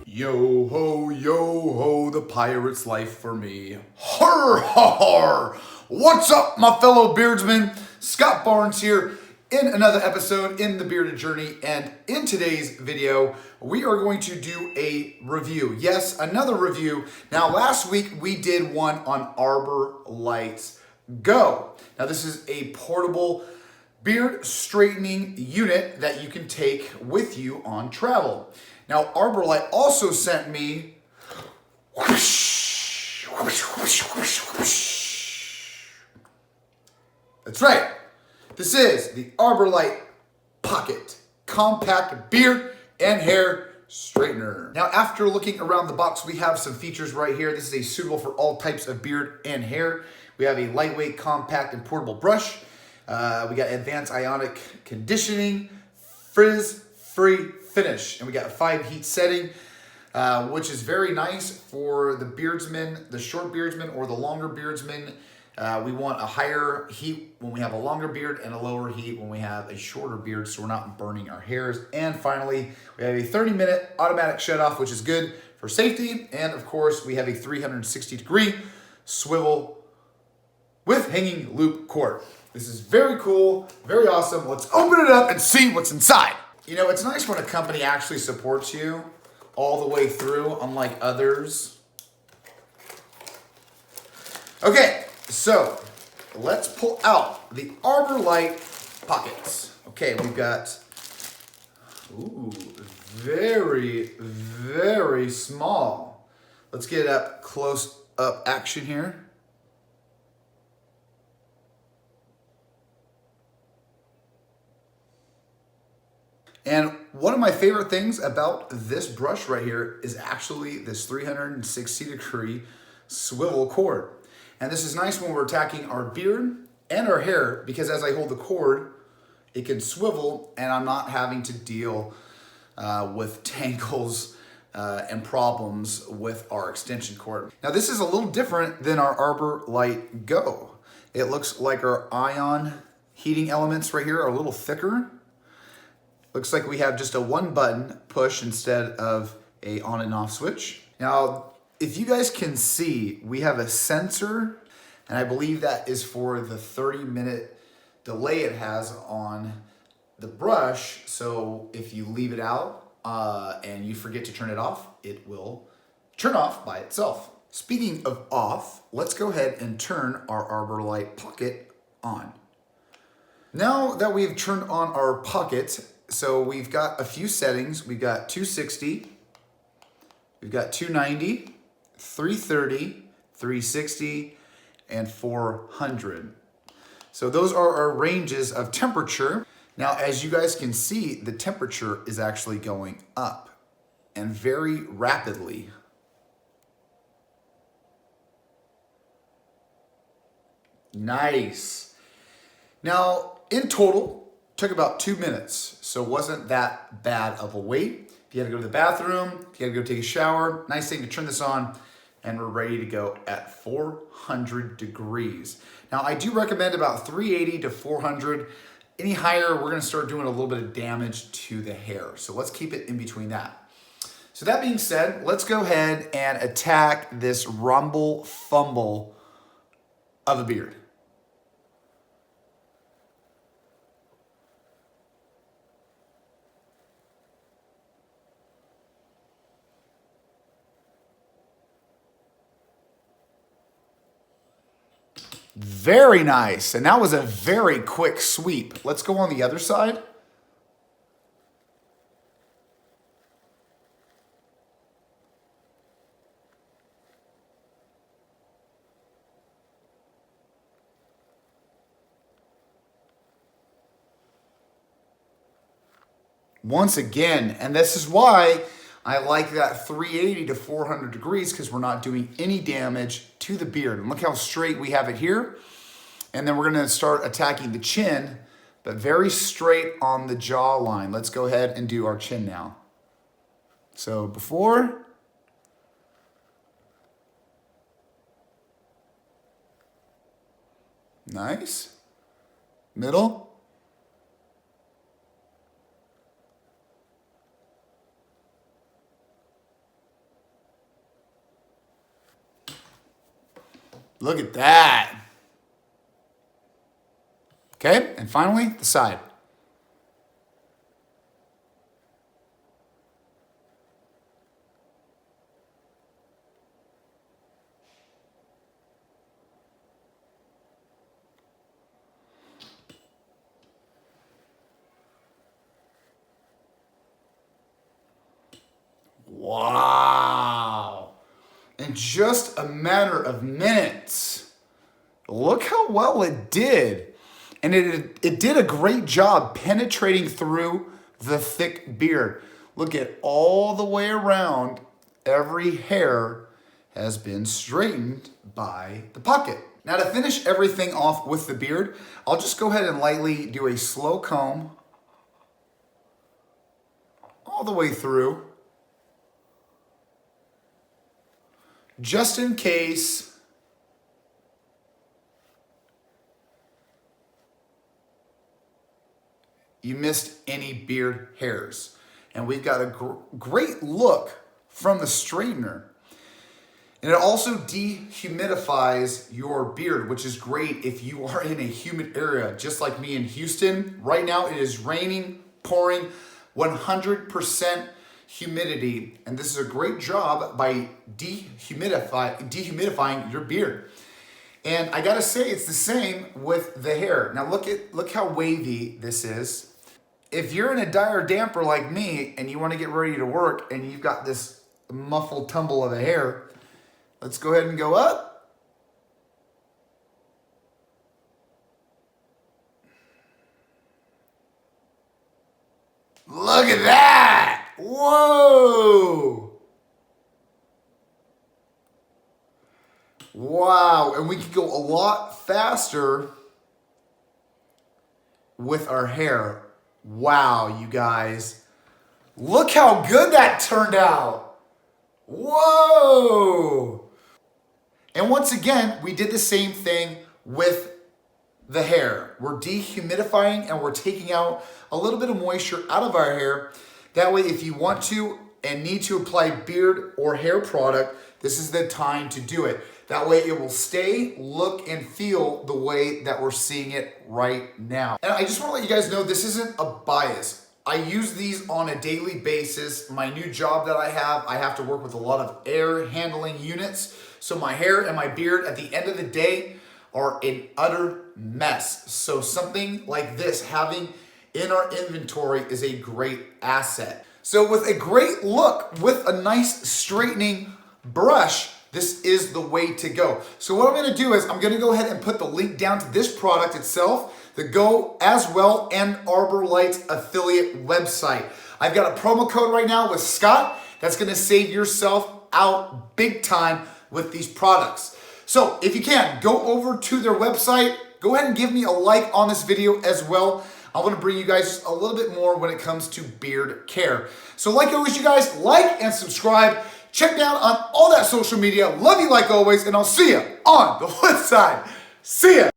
Yo ho, the pirate's life for me. Har har! What's up, my fellow beardsmen? Scott Barnes here in another episode in the Bearded Journey, and in today's video, we are going to do a review. Yes, another review. Now, last week we did one on Aberlite Go. Now, this is a portable beard straightening unit that you can take with you on travel. Now, Aberlite also sent me whoosh, whoosh, whoosh, whoosh, whoosh. That's right. This is the Aberlite Pocket Compact Beard and Hair Straightener. Now, after looking around the box, we have some features right here. This is suitable for all types of beard and hair. We have a lightweight, compact, and portable brush. We got advanced ionic conditioning, frizz-free finish, and we got a 5 heat setting, which is very nice for the beardsmen, the short beardsmen or the longer beardsmen. We want a higher heat when we have a longer beard and a lower heat when we have a shorter beard, so we're not burning our hairs. And finally, we have a 30-minute automatic shut-off, which is good for safety. And of course, we have a 360-degree swivel with hanging loop cord. This is very cool, very awesome. Let's open it up and see what's inside. You know, it's nice when a company actually supports you all the way through, unlike others. Okay, so let's pull out the Aberlite pockets. Okay, we've got, very, very small. Let's get up close up action here. And one of my favorite things about this brush right here is actually this 360-degree swivel cord. And this is nice when we're attacking our beard and our hair, because as I hold the cord, it can swivel and I'm not having to deal with tangles and problems with our extension cord. Now, this is a little different than our Aberlite Go. It looks like our ion heating elements right here are a little thicker. Looks like we have just a 1-button push instead of a on and off switch. Now, if you guys can see, we have a sensor, and I believe that is for the 30-minute delay it has on the brush. So if you leave it out and you forget to turn it off, it will turn off by itself. Speaking of off, let's go ahead and turn our Aberlite Pocket on. Now that we've turned on our pocket, so we've got a few settings. We've got 260, we've got 290, 330, 360, and 400. So those are our ranges of temperature. Now, as you guys can see, the temperature is actually going up, and very rapidly. Nice. Now, in total, took about 2 minutes, so it wasn't that bad of a wait. If you had to go to the bathroom, if you had to go take a shower, nice thing to turn this on, and we're ready to go at 400 degrees. Now, I do recommend about 380 to 400. Any higher, we're gonna start doing a little bit of damage to the hair. So let's keep it in between that. So that being said, let's go ahead and attack this rumble fumble of a beard. Very nice. And that was a very quick sweep. Let's go on the other side. Once again, and this is why I like that 380 to 400 degrees, because we're not doing any damage to the beard. And look how straight we have it here. And then we're gonna start attacking the chin, but very straight on the jawline. Let's go ahead and do our chin now. So before, nice, middle, Look at that. Okay, and finally, the side. Wow. In just a matter of minutes. Look how well it did. And it did a great job penetrating through the thick beard. Look at all the way around. Every hair has been straightened by the pocket. Now to finish everything off with the beard, I'll just go ahead and lightly do a slow comb all the way through, just in case you missed any beard hairs. And we've got a great look from the straightener. And it also dehumidifies your beard, which is great if you are in a humid area, just like me in Houston. Right now it is raining, pouring, 100% humidity. And this is a great job by dehumidifying your beard. And I gotta say, it's the same with the hair. Now look how wavy this is. If you're in a dire damper like me and you wanna get ready to work and you've got this muffled tumble of a hair, let's go ahead and go up. Look at that! Whoa! Wow, and we can go a lot faster with our hair. Wow, you guys. Look how good that turned out. Whoa! And once again, we did the same thing with the hair. We're dehumidifying and we're taking out a little bit of moisture out of our hair. That way, if you want to and need to apply beard or hair product, this is the time to do it. That way it will stay, look, and feel the way that we're seeing it right now. And I just want to let you guys know this isn't a bias. I use these on a daily basis. My new job that I have to work with a lot of air handling units. So my hair and my beard at the end of the day are an utter mess. So something like this having in our inventory is a great asset. So with a great look, with a nice straightening brush, this is the way to go. So what I'm gonna do is I'm gonna go ahead and put the link down to this product itself, the Go As Well and Aberlite affiliate website. I've got a promo code right now with Scott that's gonna save yourself out big time with these products. So if you can, go over to their website, go ahead and give me a like on this video as well. I want to bring you guys a little bit more when it comes to beard care. So like always, you guys, like and subscribe. Check down on all that social media. Love you like always, and I'll see you on the flip side. See ya.